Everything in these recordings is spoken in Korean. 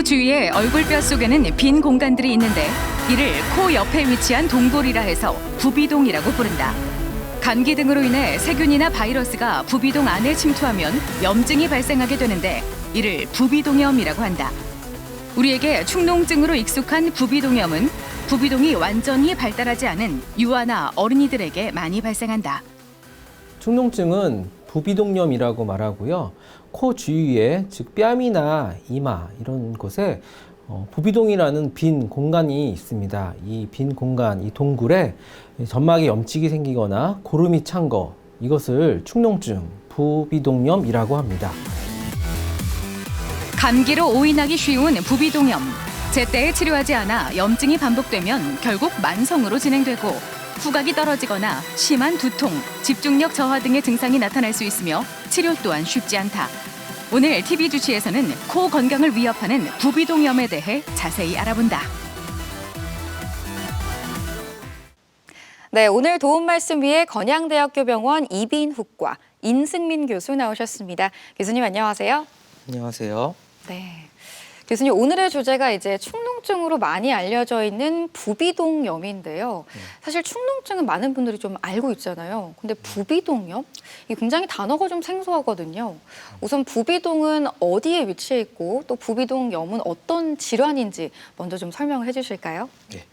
코 주위에 얼굴뼈 속에는 빈 공간들이 있는데 이를 코 옆에 위치한 동굴이라 해서 부비동이라고 부른다. 감기 등으로 인해 세균이나 바이러스가 부비동 안에 침투하면 염증이 발생하게 되는데 이를 부비동염이라고 한다. 우리에게 축농증으로 익숙한 부비동염은 부비동이 완전히 발달하지 않은 유아나 어린이들에게 많이 발생한다. 축농증은 부비동염이라고 말하고요. 코 주위에, 즉 뺨이나 이마 이런 곳에 부비동이라는 빈 공간이 있습니다. 이 빈 공간, 이 동굴에 점막에 염증이 생기거나 고름이 찬 거, 이것을 축농증, 부비동염이라고 합니다. 감기로 오인하기 쉬운 부비동염. 제때에 치료하지 않아 염증이 반복되면 결국 만성으로 진행되고 후각이 떨어지거나 심한 두통, 집중력 저하 등의 증상이 나타날 수 있으며 치료 또한 쉽지 않다. 오늘 TV 주치에서는 코 건강을 위협하는 부비동염에 대해 자세히 알아본다. 네, 오늘 도움 말씀 위해 건양대학교 병원 이빈후과 인승민 교수 나오셨습니다. 교수님 안녕하세요. 안녕하세요. 네. 교수님, 오늘의 주제가 이제 축농증으로 많이 알려져 있는 부비동염인데요. 사실 축농증은 많은 분들이 좀 알고 있잖아요. 근데 부비동염? 이 굉장히 단어가 좀 생소하거든요. 우선 부비동은 어디에 위치해 있고 또 부비동염은 어떤 질환인지 먼저 좀 설명을 해주실까요? 네.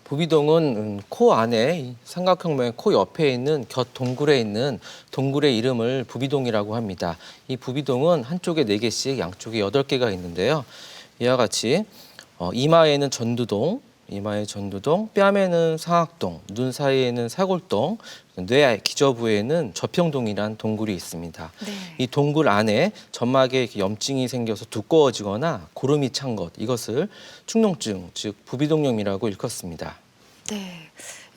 부비동은 코 안에 삼각형 모양 코 옆에 있는 곁 동굴에 있는 동굴의 이름을 부비동이라고 합니다. 이 부비동은 한쪽에 4개씩 양쪽에 8개가 있는데요. 이와 같이 이마에는 전두동, 뺨에는 상악동, 눈 사이에는 사골동, 뇌 기저부에는 저평동이라는 동굴이 있습니다. 네. 이 동굴 안에 점막에 염증이 생겨서 두꺼워지거나 고름이 찬 것, 이것을 축농증, 즉 부비동염이라고 일컫습니다. 네.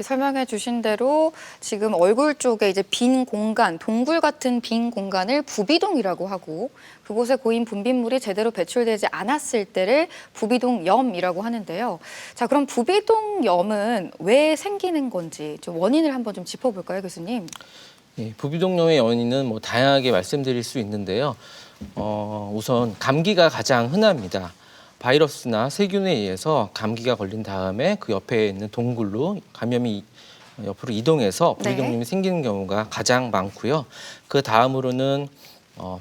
설명해 주신 대로 지금 얼굴 쪽에 이제 빈 공간, 동굴 같은 빈 공간을 부비동이라고 하고 그곳에 고인 분비물이 제대로 배출되지 않았을 때를 부비동염이라고 하는데요. 자, 그럼 부비동염은 왜 생기는 건지 좀 원인을 한번 좀 짚어볼까요, 교수님? 예, 부비동염의 원인은 다양하게 말씀드릴 수 있는데요. 우선 감기가 가장 흔합니다. 바이러스나 세균에 의해서 감기가 걸린 다음에 그 옆에 있는 동굴로 감염이 옆으로 이동해서 부비동염이 생기는 경우가 가장 많고요. 그 다음으로는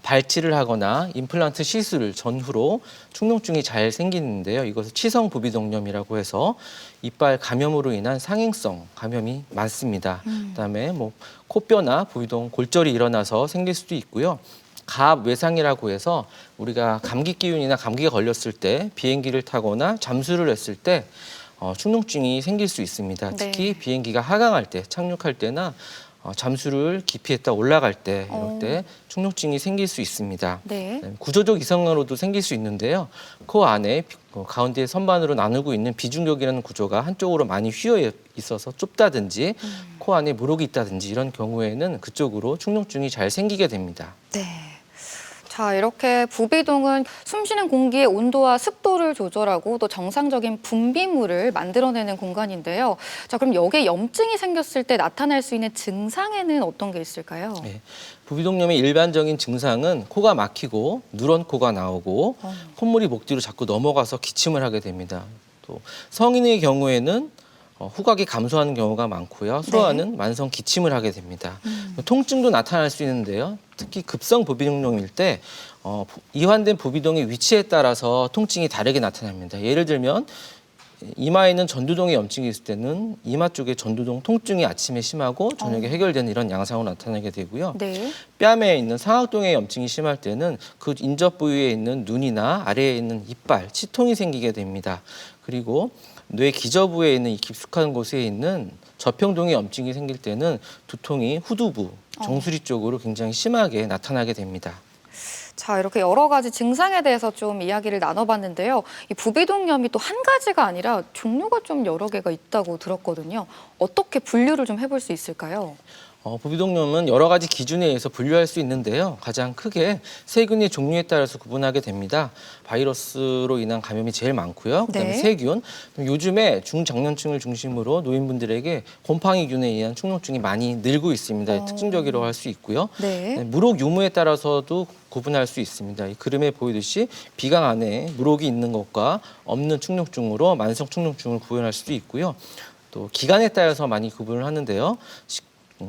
발치를 하거나 임플란트 시술 전후로 축농증이 잘 생기는데요. 이것을 치성 부비동염이라고 해서 이빨 감염으로 인한 상행성 감염이 많습니다. 그다음에 코뼈나 부비동 골절이 일어나서 생길 수도 있고요. 갑 외상이라고 해서 우리가 감기 기운이나 감기가 걸렸을 때 비행기를 타거나 잠수를 했을 때 축농증이 생길 수 있습니다. 특히 비행기가 하강할 때, 착륙할 때나 잠수를 깊이 했다 올라갈 때 이럴 때 축농증이 생길 수 있습니다. 네. 구조적 이상으로도 생길 수 있는데요. 코 안에 가운데 선반으로 나누고 있는 비중격이라는 구조가 한쪽으로 많이 휘어 있어서 좁다든지 코 안에 물혹이 있다든지 이런 경우에는 그쪽으로 축농증이 잘 생기게 됩니다. 네. 자, 이렇게 부비동은 숨쉬는 공기의 온도와 습도를 조절하고 또 정상적인 분비물을 만들어내는 공간인데요. 자, 그럼 여기에 염증이 생겼을 때 나타날 수 있는 증상에는 어떤 게 있을까요? 네. 부비동염의 일반적인 증상은 코가 막히고 누런 코가 나오고 콧물이 목 뒤로 자꾸 넘어가서 기침을 하게 됩니다. 또 성인의 경우에는 후각이 감소하는 경우가 많고요. 소아는 만성 기침을 하게 됩니다. 통증도 나타날 수 있는데요. 특히 급성 부비동염일 때 이완된 부비동의 위치에 따라서 통증이 다르게 나타납니다. 예를 들면 이마에 있는 전두동의 염증이 있을 때는 이마 쪽에 전두동 통증이 아침에 심하고 저녁에 해결되는 이런 양상으로 나타나게 되고요. 네. 뺨에 있는 상악동의 염증이 심할 때는 그 인접 부위에 있는 눈이나 아래에 있는 이빨, 치통이 생기게 됩니다. 그리고 뇌 기저부에 있는 이 깊숙한 곳에 있는 저평동의 염증이 생길 때는 두통이 후두부, 정수리 쪽으로 굉장히 심하게 나타나게 됩니다. 자, 이렇게 여러 가지 증상에 대해서 좀 이야기를 나눠봤는데요. 이 부비동염이 또 한 가지가 아니라 종류가 좀 여러 개가 있다고 들었거든요. 어떻게 분류를 좀 해볼 수 있을까요? 부비동염은 여러 가지 기준에 의해서 분류할 수 있는데요. 가장 크게 세균의 종류에 따라서 구분하게 됩니다. 바이러스로 인한 감염이 제일 많고요. 그다음에 네. 세균. 요즘에 중장년층을 중심으로 노인분들에게 곰팡이균에 의한 축농증이 많이 늘고 있습니다. 특징적이라고 할 수 있고요. 네. 무록 유무에 따라서도 구분할 수 있습니다. 이 그림에 보이듯이 비강 안에 무록이 있는 것과 없는 축농증으로 만성 축농증을 구분할 수도 있고요. 또 기간에 따라서 많이 구분을 하는데요.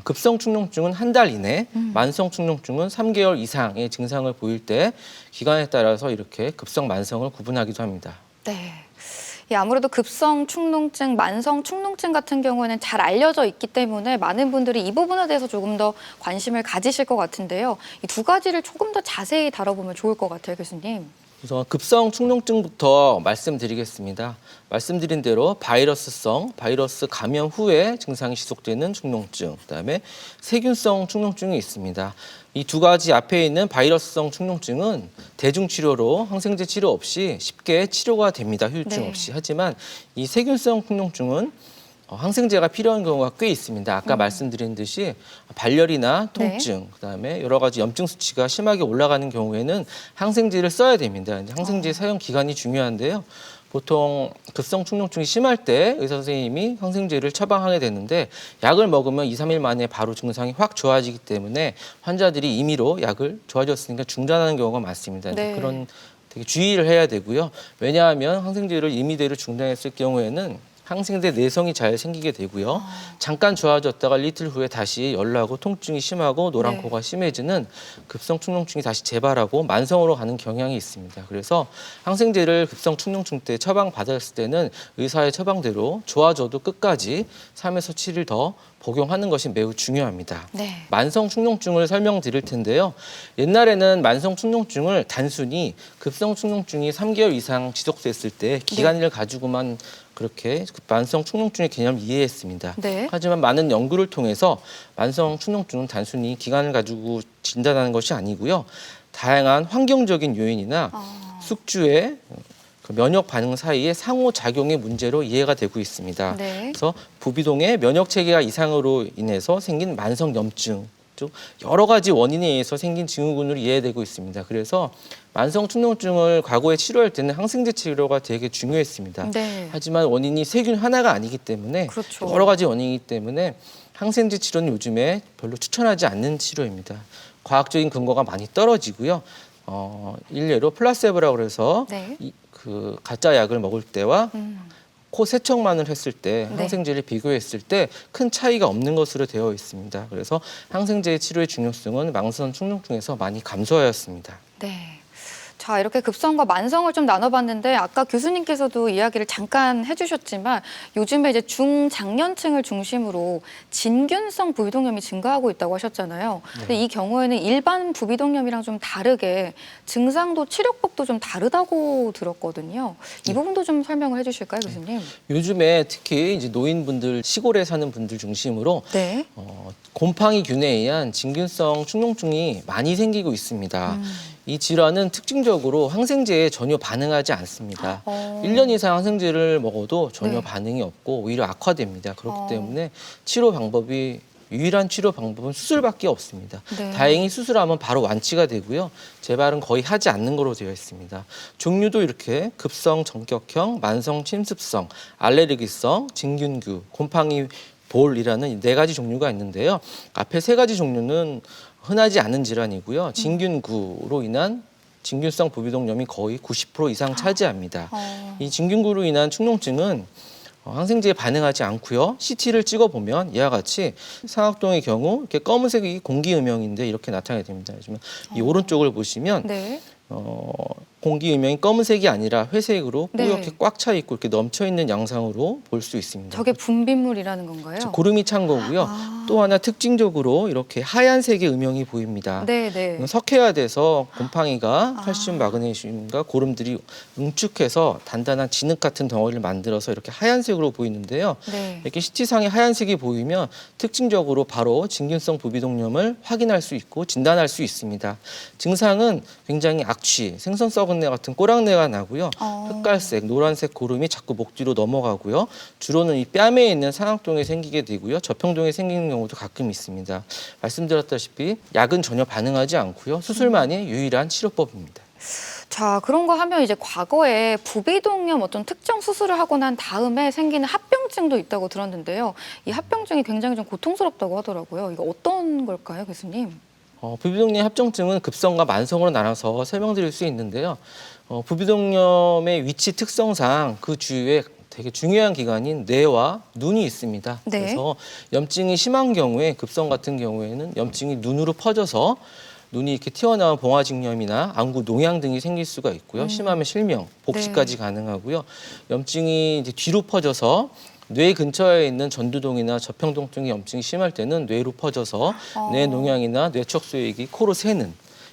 급성 축농증은 한 달 이내, 만성 축농증은 3개월 이상의 증상을 보일 때 기간에 따라서 이렇게 급성, 만성을 구분하기도 합니다. 네. 아무래도 급성 축농증, 만성 축농증 같은 경우에는 잘 알려져 있기 때문에 많은 분들이 이 부분에 대해서 조금 더 관심을 가지실 것 같은데요. 이 두 가지를 조금 더 자세히 다뤄보면 좋을 것 같아요, 교수님. 우선 급성 축농증부터 말씀드리겠습니다. 말씀드린 대로 바이러스성, 바이러스 감염 후에 증상이 지속되는 축농증, 그다음에 세균성 축농증이 있습니다. 이 두 가지 앞에 있는 바이러스성 축농증은 대중치료로 항생제 치료 없이 쉽게 치료가 됩니다. 후유증 네. 없이. 하지만 이 세균성 축농증은 항생제가 필요한 경우가 꽤 있습니다. 아까 말씀드린 듯이 발열이나 통증, 그다음에 여러 가지 염증 수치가 심하게 올라가는 경우에는 항생제를 써야 됩니다. 항생제 사용 기간이 중요한데요. 보통 급성 축농증이 심할 때 의사 선생님이 항생제를 처방하게 되는데 약을 먹으면 2, 3일 만에 바로 증상이 확 좋아지기 때문에 환자들이 임의로 약을 좋아졌으니까 중단하는 경우가 많습니다. 네. 그런 되게 주의를 해야 되고요. 왜냐하면 항생제를 임의대로 중단했을 경우에는 항생제 내성이 잘 생기게 되고요. 잠깐 좋아졌다가 이틀 후에 다시 열나고 통증이 심하고 노란 네. 코가 심해지는 급성 축농증이 다시 재발하고 만성으로 가는 경향이 있습니다. 그래서 항생제를 급성 축농증 때 처방받았을 때는 의사의 처방대로 좋아져도 끝까지 3에서 7일 더 복용하는 것이 매우 중요합니다. 네. 만성 축농증을 설명드릴 텐데요. 옛날에는 만성 축농증을 단순히 급성 축농증이 3개월 이상 지속됐을 때 기간을 가지고만 그렇게 만성 축농증의 개념을 이해했습니다. 네. 하지만 많은 연구를 통해서 만성 축농증은 단순히 기간을 가지고 진단하는 것이 아니고요. 다양한 환경적인 요인이나 숙주의 그 면역 반응 사이의 상호작용의 문제로 이해가 되고 있습니다. 네. 그래서 부비동의 면역 체계가 이상으로 인해서 생긴 만성 염증, 즉 여러 가지 원인에 의해서 생긴 증후군으로 이해되고 있습니다. 그래서 만성 축농증을 과거에 치료할 때는 항생제 치료가 되게 중요했습니다. 네. 하지만 원인이 세균 하나가 아니기 때문에 그렇죠. 여러 가지 원인이기 때문에 항생제 치료는 요즘에 별로 추천하지 않는 치료입니다. 과학적인 근거가 많이 떨어지고요. 일례로 플라세보라고 해서 네. 그 가짜 약을 먹을 때와 코 세척만을 했을 때 항생제를 비교했을 때 큰 차이가 없는 것으로 되어 있습니다. 그래서 항생제 치료의 중요성은 만성 축농증에서 많이 감소하였습니다. 네. 자, 이렇게 급성과 만성을 좀 나눠봤는데 아까 교수님께서도 이야기를 잠깐 해주셨지만 요즘에 이제 중장년층을 중심으로 진균성 부비동염이 증가하고 있다고 하셨잖아요. 근데 이 경우에는 일반 부비동염이랑 좀 다르게 증상도 치료법도 좀 다르다고 들었거든요. 이 부분도 좀 설명을 해주실까요, 교수님? 요즘에 특히 이제 노인분들 시골에 사는 분들 중심으로 네. 곰팡이균에 의한 진균성 축농증이 많이 생기고 있습니다. 이 질환은 특징적으로 항생제에 전혀 반응하지 않습니다. 1년 이상 항생제를 먹어도 전혀 네. 반응이 없고 오히려 악화됩니다. 그렇기 때문에 치료 방법이 유일한 치료 방법은 수술밖에 없습니다. 네. 다행히 수술하면 바로 완치가 되고요. 재발은 거의 하지 않는 거로 되어 있습니다. 종류도 이렇게 급성 전격형, 만성 침습성, 알레르기성, 진균구, 곰팡이 볼이라는 4가지 종류가 있는데요. 앞에 3가지 종류는 흔하지 않은 질환이고요. 진균구로 인한 진균성 부비동염이 거의 90% 이상 차지합니다. 이 진균구로 인한 축농증은 항생제에 반응하지 않고요. CT를 찍어보면 이와 같이 상악동의 경우 이렇게 검은색이 공기음영인데 이렇게 나타나게 됩니다. 이 오른쪽을 보시면 네. 공기음영이 검은색이 아니라 회색으로 네. 뿌옇게 꽉 차 있고 이렇게 넘쳐 있는 양상으로 볼 수 있습니다. 저게 분비물이라는 건가요? 고름이 찬 거고요. 또 하나 특징적으로 이렇게 하얀색의 음영이 보입니다. 네, 네. 석회화 돼서 곰팡이가 칼슘, 마그네슘과 고름들이 응축해서 단단한 진흙 같은 덩어리를 만들어서 이렇게 하얀색으로 보이는데요. 네. 이렇게 CT상에 하얀색이 보이면 특징적으로 바로 진균성 부비동염을 확인할 수 있고 진단할 수 있습니다. 증상은 굉장히 악취, 생선 썩은 내 같은 꼬랑내가 나고요. 흑갈색, 노란색 고름이 자꾸 목 뒤로 넘어가고요. 주로는 이 뺨에 있는 상악동에 생기게 되고요. 저평동에 생기는 경우도 가끔 있습니다. 말씀드렸다시피 약은 전혀 반응하지 않고요. 수술만이 유일한 치료법입니다. 자, 그런 거 하면 이제 과거에 부비동염 어떤 특정 수술을 하고 난 다음에 생기는 합병증도 있다고 들었는데요. 이 합병증이 굉장히 좀 고통스럽다고 하더라고요. 이거 어떤 걸까요, 교수님? 부비동염 합병증은 급성과 만성으로 나눠서 설명드릴 수 있는데요. 부비동염의 위치 특성상 그 주위에 되게 중요한 기관인 뇌와 눈이 있습니다. 네. 그래서 염증이 심한 경우에 급성 같은 경우에는 염증이 눈으로 퍼져서 눈이 이렇게 튀어나온 봉화직염이나 안구 농양 등이 생길 수가 있고요. 심하면 실명, 복시까지 가능하고요. 염증이 이제 뒤로 퍼져서 뇌 근처에 있는 전두동이나 저평동 등의 염증이 심할 때는 뇌로 퍼져서 뇌 농양이나 뇌척수액이 코로 새는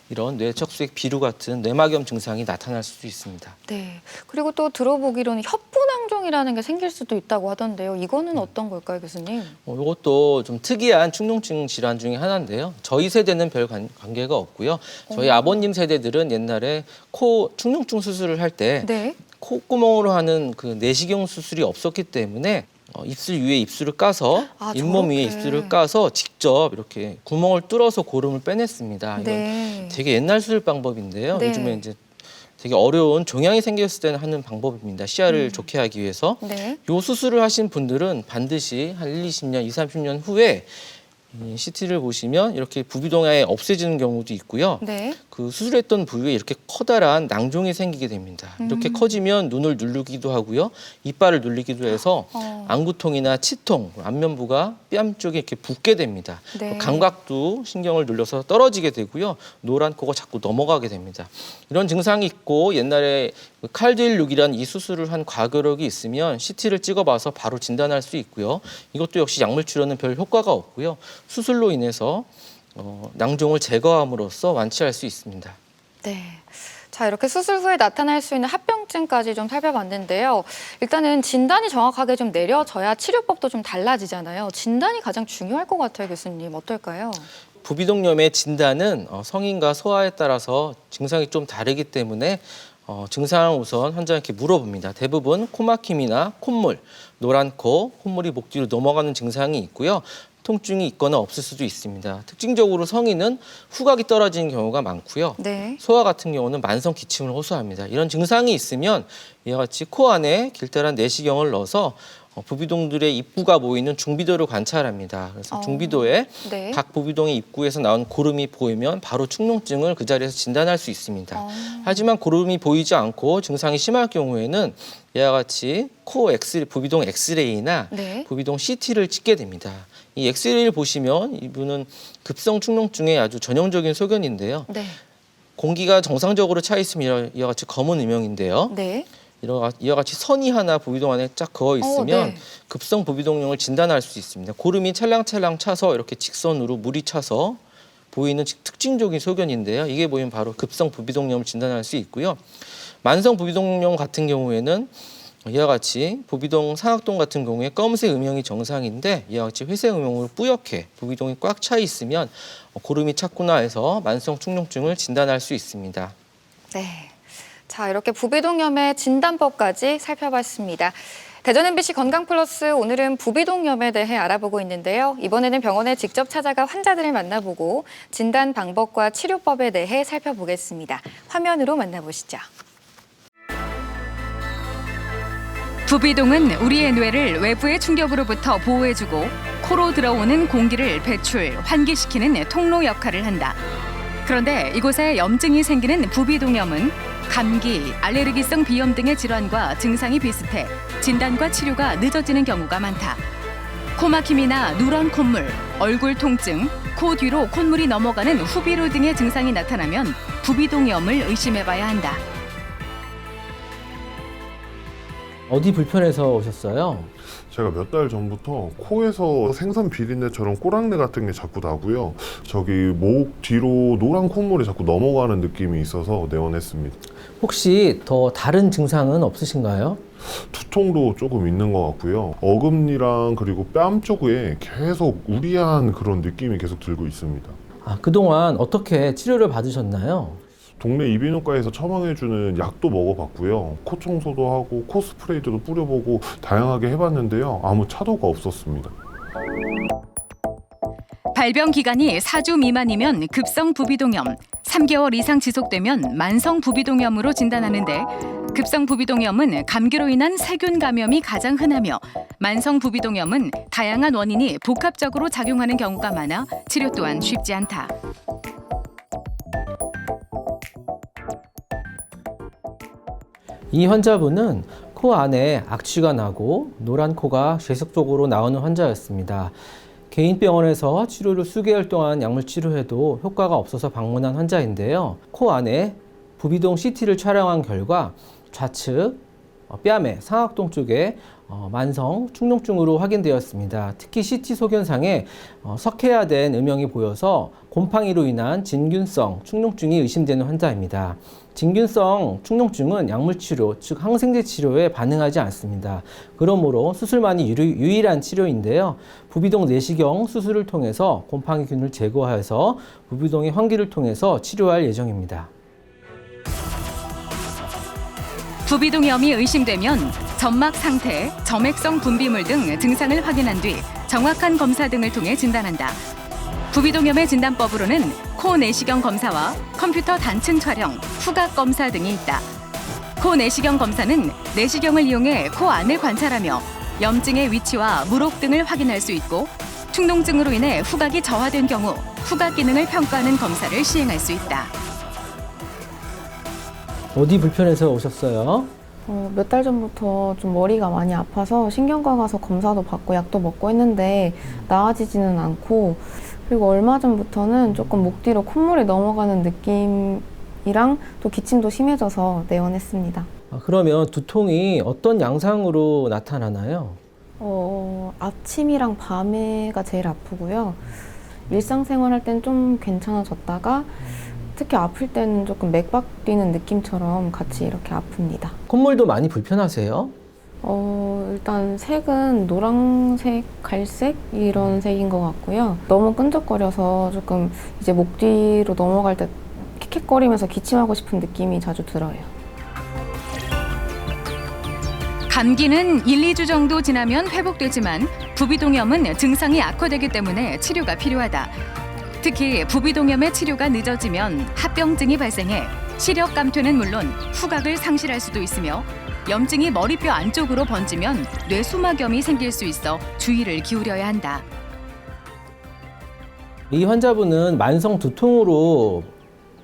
이런 뇌척수액 비루 같은 뇌막염 증상이 나타날 수도 있습니다. 네. 그리고 또 들어보기로는 혈부낭종이라는 게 생길 수도 있다고 하던데요. 이거는 어떤 걸까요, 교수님? 이것도 좀 특이한 축농증 질환 중에 하나인데요. 저희 세대는 별 관계가 없고요. 저희 아버님 세대들은 옛날에 코 축농증 수술을 할 때 네. 콧구멍으로 하는 그 내시경 수술이 없었기 때문에 입술 위에 입술을 까서 잇몸 위에 저렇게. 입술을 까서 직접 이렇게 구멍을 뚫어서 고름을 빼냈습니다. 이건 네. 되게 옛날 수술 방법인데요. 네. 요즘에 이제 되게 어려운 종양이 생겼을 때는 하는 방법입니다. 시야를 좋게 하기 위해서. 네. 이 수술을 하신 분들은 반드시 한 1, 20년, 2, 30년 후에 이 CT를 보시면 이렇게 부비동염이 없어지는 경우도 있고요. 네. 그 수술했던 부위에 이렇게 커다란 낭종이 생기게 됩니다. 이렇게 커지면 눈을 누르기도 하고요. 이빨을 눌리기도 해서 안구통이나 치통, 안면부가 뺨 쪽에 이렇게 붓게 됩니다. 네. 감각도 신경을 눌려서 떨어지게 되고요. 노란 코가 자꾸 넘어가게 됩니다. 이런 증상이 있고 옛날에 칼드일6이라는 이 수술을 한 과거력이 있으면 CT를 찍어봐서 바로 진단할 수 있고요. 이것도 역시 약물 치료는 별 효과가 없고요. 수술로 인해서 낭종을 제거함으로써 완치할 수 있습니다. 네. 자, 이렇게 수술 후에 나타날 수 있는 합병증까지 좀 살펴봤는데요. 일단은 진단이 정확하게 좀 내려져야 치료법도 좀 달라지잖아요. 진단이 가장 중요할 것 같아요, 교수님. 어떨까요? 부비동염의 진단은 성인과 소아에 따라서 증상이 좀 다르기 때문에 증상을 우선 환자에게 물어봅니다. 대부분 코막힘이나 콧물, 노란 코, 콧물이 목 뒤로 넘어가는 증상이 있고요. 통증이 있거나 없을 수도 있습니다. 특징적으로 성인은 후각이 떨어지는 경우가 많고요. 네. 소아 같은 경우는 만성 기침을 호소합니다. 이런 증상이 있으면 이와 같이 코 안에 길다란 내시경을 넣어서 부비동들의 입구가 보이는 중비도를 관찰합니다. 그래서 중비도에 네. 각 부비동의 입구에서 나온 고름이 보이면 바로 축농증을 그 자리에서 진단할 수 있습니다. 하지만 고름이 보이지 않고 증상이 심할 경우에는 이와 같이 코 부비동 엑스레이나 네. 부비동 CT를 찍게 됩니다. 이 엑스레이를 보시면 이분은 급성 축농증의 아주 전형적인 소견인데요. 네. 공기가 정상적으로 차 있으면 이와 같이 검은 음영인데요. 네. 이와 같이 선이 하나 부비동 안에 쫙 그어 있으면 네. 급성 부비동염을 진단할 수 있습니다. 고름이 찰랑찰랑 차서 이렇게 직선으로 물이 차서 보이는 특징적인 소견인데요. 이게 보이면 바로 급성 부비동염을 진단할 수 있고요. 만성 부비동염 같은 경우에는 이와 같이 부비동 상악동 같은 경우에 검은색 음영이 정상인데 이와 같이 회색 음영으로 뿌옇게 부비동이 꽉 차 있으면 고름이 찼구나 해서 만성 축농증을 진단할 수 있습니다. 네. 자, 이렇게 부비동염의 진단법까지 살펴봤습니다. 대전 MBC 건강플러스 오늘은 부비동염에 대해 알아보고 있는데요. 이번에는 병원에 직접 찾아가 환자들을 만나보고 진단 방법과 치료법에 대해 살펴보겠습니다. 화면으로 만나보시죠. 부비동은 우리의 뇌를 외부의 충격으로부터 보호해주고 코로 들어오는 공기를 배출, 환기시키는 통로 역할을 한다. 그런데 이곳에 염증이 생기는 부비동염은 감기, 알레르기성 비염 등의 질환과 증상이 비슷해 진단과 치료가 늦어지는 경우가 많다. 코막힘이나 누런 콧물, 얼굴 통증, 코 뒤로 콧물이 넘어가는 후비루 등의 증상이 나타나면 부비동염을 의심해봐야 한다. 어디 불편해서 오셨어요? 제가 몇 달 전부터 코에서 생선 비린내처럼 꼬랑내 같은 게 자꾸 나고요. 저기 목 뒤로 노란 콧물이 자꾸 넘어가는 느낌이 있어서 내원했습니다. 혹시 더 다른 증상은 없으신가요? 두통도 조금 있는 것 같고요. 어금니랑 그리고 뺨 쪽에 계속 우리한 그런 느낌이 계속 들고 있습니다. 그동안 어떻게 치료를 받으셨나요? 동네 이비인후과에서 처방해주는 약도 먹어봤고요. 코 청소도 하고 코 스프레이도 뿌려보고 다양하게 해봤는데요. 아무 차도가 없었습니다. 발병 기간이 4주 미만이면 급성 부비동염, 3개월 이상 지속되면 만성 부비동염으로 진단하는데 급성 부비동염은 감기로 인한 세균 감염이 가장 흔하며 만성 부비동염은 다양한 원인이 복합적으로 작용하는 경우가 많아 치료 또한 쉽지 않다. 이 환자분은 코 안에 악취가 나고 노란 코가 계속적으로 나오는 환자였습니다. 개인 병원에서 치료를 수개월 동안 약물 치료해도 효과가 없어서 방문한 환자인데요. 코 안에 부비동 CT를 촬영한 결과 좌측 뺨의 상악동 쪽에 만성 축농증으로 확인되었습니다. 특히 CT 소견상에 석회화된 음영이 보여서 곰팡이로 인한 진균성 축농증이 의심되는 환자입니다. 진균성 축농증은 약물 치료, 즉 항생제 치료에 반응하지 않습니다. 그러므로 수술만이 유일한 치료인데요. 부비동 내시경 수술을 통해서 곰팡이균을 제거해서 부비동의 환기를 통해서 치료할 예정입니다. 부비동염이 의심되면 점막 상태, 점액성 분비물 등 증상을 확인한 뒤 정확한 검사 등을 통해 진단한다. 부비동염의 진단법으로는 코 내시경 검사와 컴퓨터 단층 촬영, 후각 검사 등이 있다. 코 내시경 검사는 내시경을 이용해 코 안을 관찰하며 염증의 위치와 물혹 등을 확인할 수 있고 축농증으로 인해 후각이 저하된 경우 후각 기능을 평가하는 검사를 시행할 수 있다. 어디 불편해서 오셨어요? 몇 달 전부터 좀 머리가 많이 아파서 신경과 가서 검사도 받고 약도 먹고 했는데 나아지지는 않고, 그리고 얼마 전부터는 조금 목 뒤로 콧물이 넘어가는 느낌이랑 또 기침도 심해져서 내원했습니다. 그러면 두통이 어떤 양상으로 나타나나요? 아침이랑 밤에가 제일 아프고요. 일상생활 할 땐 좀 괜찮아졌다가 특히 아플 때는 조금 맥박 뛰는 느낌처럼 같이 이렇게 아픕니다. 콧물도 많이 불편하세요? 일단 색은 노란색, 갈색 이런 색인 것 같고요. 너무 끈적거려서 조금 이제 목 뒤로 넘어갈 때 킥킥거리면서 기침하고 싶은 느낌이 자주 들어요. 감기는 1, 2주 정도 지나면 회복되지만 부비동염은 증상이 악화되기 때문에 치료가 필요하다. 특히 부비동염의 치료가 늦어지면 합병증이 발생해 시력 감퇴는 물론 후각을 상실할 수도 있으며 염증이 머리뼈 안쪽으로 번지면 뇌수막염이 생길 수 있어 주의를 기울여야 한다. 이 환자분은 만성 두통으로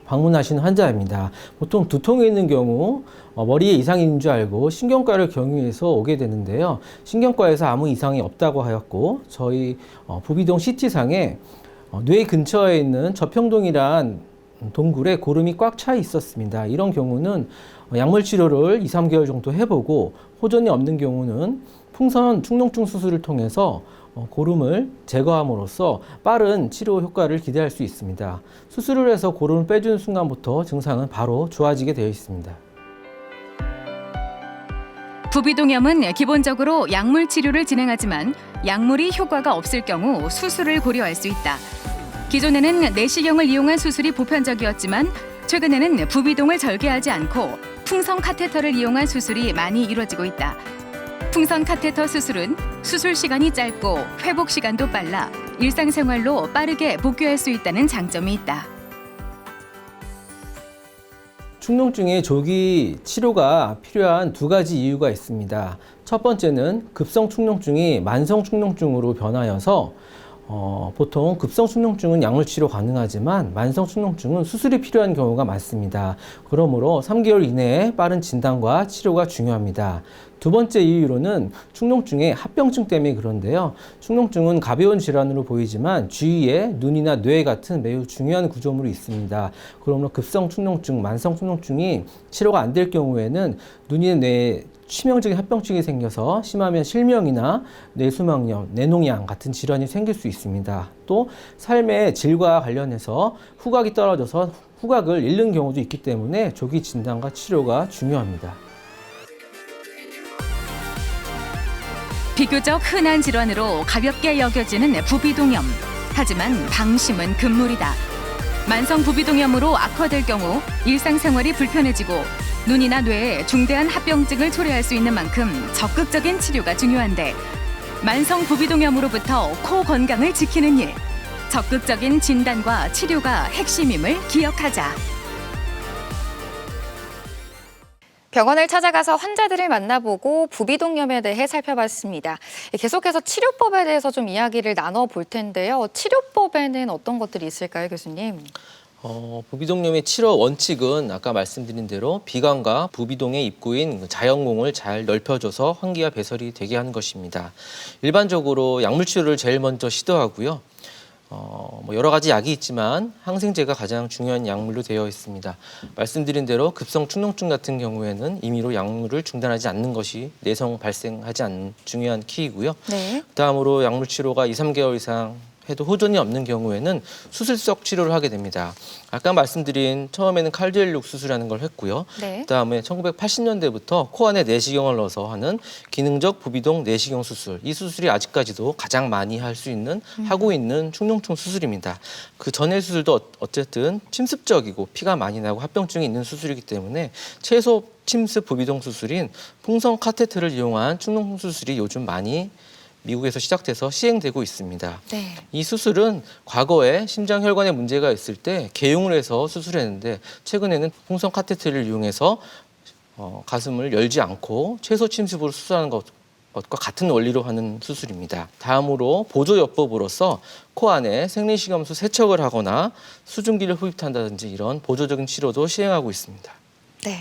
방문하신 환자입니다. 보통 두통이 있는 경우 머리에 이상이 있는 줄 알고 신경과를 경유해서 오게 되는데요. 신경과에서 아무 이상이 없다고 하였고 저희 부비동 CT상에 뇌 근처에 있는 저평동이란 동굴에 고름이 꽉 차 있었습니다. 이런 경우는 약물 치료를 2, 3개월 정도 해보고 호전이 없는 경우는 풍선 축농증 수술을 통해서 고름을 제거함으로써 빠른 치료 효과를 기대할 수 있습니다. 수술을 해서 고름을 빼주는 순간부터 증상은 바로 좋아지게 되어 있습니다. 부비동염은 기본적으로 약물 치료를 진행하지만 약물이 효과가 없을 경우 수술을 고려할 수 있다. 기존에는 내시경을 이용한 수술이 보편적이었지만 최근에는 부비동을 절개하지 않고 풍선 카테터를 이용한 수술이 많이 이루어지고 있다. 풍선 카테터 수술은 수술 시간이 짧고 회복 시간도 빨라 일상생활로 빠르게 복귀할 수 있다는 장점이 있다. 축농증의 조기 치료가 필요한 두 가지 이유가 있습니다. 첫 번째는 급성 축농증이 만성 축농증으로 변하여서 보통 급성 축농증은 약물 치료 가능하지만 만성 축농증은 수술이 필요한 경우가 많습니다. 그러므로 3개월 이내에 빠른 진단과 치료가 중요합니다. 두 번째 이유로는 축농증의 합병증 때문에 그런데요. 축농증은 가벼운 질환으로 보이지만 주위에 눈이나 뇌 같은 매우 중요한 구조물이 있습니다. 그러므로 급성 축농증, 만성 축농증이 치료가 안 될 경우에는 눈이나 뇌에 치명적인 합병증이 생겨서 심하면 실명이나 뇌수막염, 뇌농양 같은 질환이 생길 수 있습니다. 또 삶의 질과 관련해서 후각이 떨어져서 후각을 잃는 경우도 있기 때문에 조기 진단과 치료가 중요합니다. 비교적 흔한 질환으로 가볍게 여겨지는 부비동염. 하지만 방심은 금물이다. 만성 부비동염으로 악화될 경우 일상생활이 불편해지고 눈이나 뇌에 중대한 합병증을 초래할 수 있는 만큼 적극적인 치료가 중요한데 만성 부비동염으로부터 코 건강을 지키는 일. 적극적인 진단과 치료가 핵심임을 기억하자. 병원을 찾아가서 환자들을 만나보고 부비동염에 대해 살펴봤습니다. 계속해서 치료법에 대해서 좀 이야기를 나눠볼 텐데요. 치료법에는 어떤 것들이 있을까요, 교수님? 부비동염의 치료 원칙은 아까 말씀드린 대로 비관과 부비동의 입구인 자연공을 잘 넓혀줘서 환기와 배설이 되게 하는 것입니다. 일반적으로 약물 치료를 제일 먼저 시도하고요. 여러 가지 약이 있지만 항생제가 가장 중요한 약물로 되어 있습니다. 말씀드린 대로 급성 축농증 같은 경우에는 임의로 약물을 중단하지 않는 것이 내성 발생하지 않는 중요한 키이고요. 네. 그다음으로 약물 치료가 2, 3개월 이상 해도 호전이 없는 경우에는 수술적 치료를 하게 됩니다. 아까 말씀드린 처음에는 칼드웰룩 수술하는 걸 했고요. 네. 그다음에 1980년대부터 코 안에 내시경을 넣어서 하는 기능적 부비동 내시경 수술. 이 수술이 아직까지도 가장 많이 할 수 있는 하고 있는 축농증 수술입니다. 그 전의 수술도 어쨌든 침습적이고 피가 많이 나고 합병증이 있는 수술이기 때문에 최소 침습 부비동 수술인 풍선 카테트를 이용한 축농증 수술이 요즘 많이 미국에서 시작돼서 시행되고 있습니다. 네. 이 수술은 과거에 심장혈관에 문제가 있을 때 개용을 해서 수술했는데 최근에는 풍선 카테트를 이용해서 가슴을 열지 않고 최소 침습으로 수술하는 것과 같은 원리로 하는 수술입니다. 다음으로 보조요법으로서 코 안에 생리식염수 세척을 하거나 수증기를 흡입한다든지 이런 보조적인 치료도 시행하고 있습니다. 네.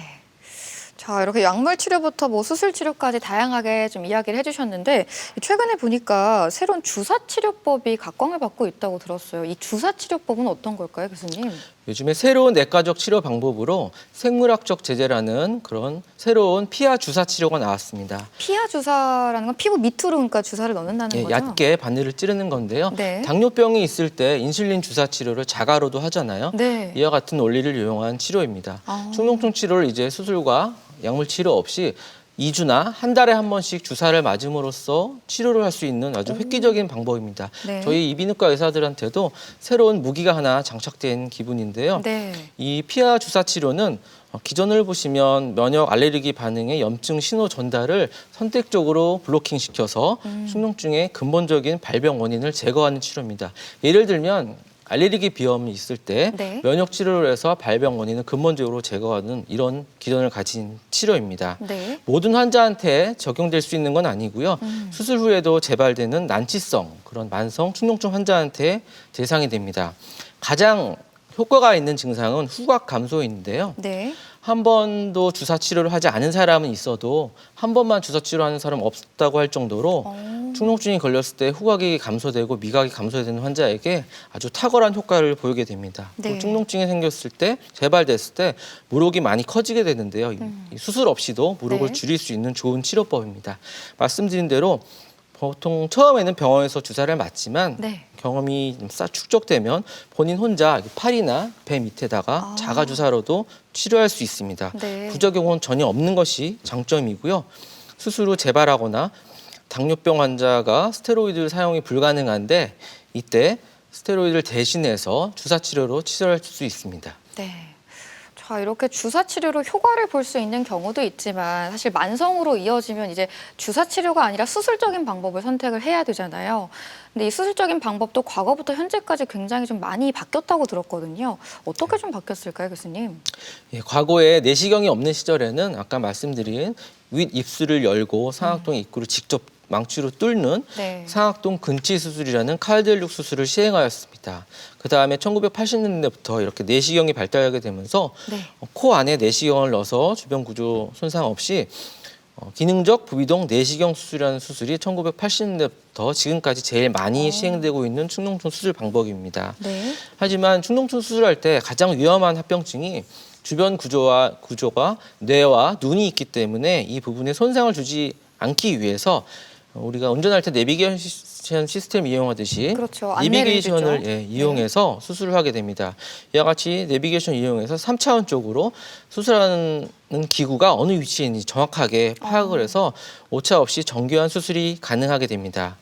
자, 이렇게 약물 치료부터 뭐 수술 치료까지 다양하게 좀 이야기를 해주셨는데 최근에 보니까 새로운 주사 치료법이 각광을 받고 있다고 들었어요. 이 주사 치료법은 어떤 걸까요, 교수님? 요즘에 새로운 내과적 치료 방법으로 생물학적 제재라는 그런 새로운 피하 주사 치료가 나왔습니다. 피하 주사라는 건 피부 밑으로 그러니까 주사를 넣는다는 예, 거죠? 얕게 바늘을 찌르는 건데요. 네. 당뇨병이 있을 때 인슐린 주사 치료를 자가로도 하잖아요. 네. 이와 같은 원리를 이용한 치료입니다. 아. 축농증 치료를 이제 수술과 약물 치료 없이 2주나 한 달에 한 번씩 주사를 맞음으로써 치료를 할 수 있는 아주 획기적인 방법입니다. 네. 저희 이비인후과 의사들한테도 새로운 무기가 하나 장착된 기분인데요. 네. 이 피하 주사 치료는 기존을 보시면 면역 알레르기 반응의 염증 신호 전달을 선택적으로 블로킹시켜서 축농증의 근본적인 발병 원인을 제거하는 치료입니다. 예를 들면 알레르기 비염이 있을 때 네. 면역 치료를 해서 발병 원인을 근본적으로 제거하는 이런 기전을 가진 치료입니다. 네. 모든 환자한테 적용될 수 있는 건 아니고요. 수술 후에도 재발되는 난치성 그런 만성 축농증 환자한테 대상이 됩니다. 가장 효과가 있는 증상은 후각 감소인데요. 네. 한 번도 주사 치료를 하지 않은 사람은 있어도 한 번만 주사 치료하는 사람은 없다고 할 정도로 축농증이 걸렸을 때 후각이 감소되고 미각이 감소되는 환자에게 아주 탁월한 효과를 보이게 됩니다. 네. 또 축농증이 생겼을 때 재발됐을 때 무록이 많이 커지게 되는데요. 이 수술 없이도 무록을 네. 줄일 수 있는 좋은 치료법입니다. 말씀드린 대로 보통 처음에는 병원에서 주사를 맞지만 네. 경험이 축적되면 본인 혼자 팔이나 배 밑에다가 자가 주사로도 치료할 수 있습니다. 네. 부작용은 전혀 없는 것이 장점이고요. 수술 후 재발하거나 당뇨병 환자가 스테로이드 사용이 불가능한데 이때 스테로이드를 대신해서 주사 치료로 치료할 수 있습니다. 네. 자, 이렇게 주사 치료로 효과를 볼 수 있는 경우도 있지만 사실 만성으로 이어지면 이제 주사 치료가 아니라 수술적인 방법을 선택을 해야 되잖아요. 근데 이 수술적인 방법도 과거부터 현재까지 굉장히 좀 많이 바뀌었다고 들었거든요. 어떻게 좀 바뀌었을까요, 교수님? 예, 과거에 내시경이 없는 시절에는 아까 말씀드린 윗 입술을 열고 상악동 입구를 직접 망치로 뚫는 네. 상악동 근치 수술이라는 칼드웰룩 수술을 시행하였습니다. 그 다음에 1980년대부터 이렇게 내시경이 발달하게 되면서 네. 코 안에 내시경을 넣어서 주변 구조 손상 없이 기능적 부비동 내시경 수술이라는 수술이 1980년대부터 지금까지 제일 많이 시행되고 있는 축농증 수술 방법입니다. 네. 하지만 축농증 수술할 때 가장 위험한 합병증이 주변 구조가 뇌와 눈이 있기 때문에 이 부분에 손상을 주지 않기 위해서 우리가 운전할 때 내비게이션 시스템 이용하듯이 그렇죠. 안내를 내비게이션을 해주죠. 이용해서 수술을 하게 됩니다. 이와 같이 내비게이션 이용해서 3차원적으로 수술하는 기구가 어느 위치에 있는지 정확하게 파악을 해서 오차 없이 정교한 수술이 가능하게 됩니다.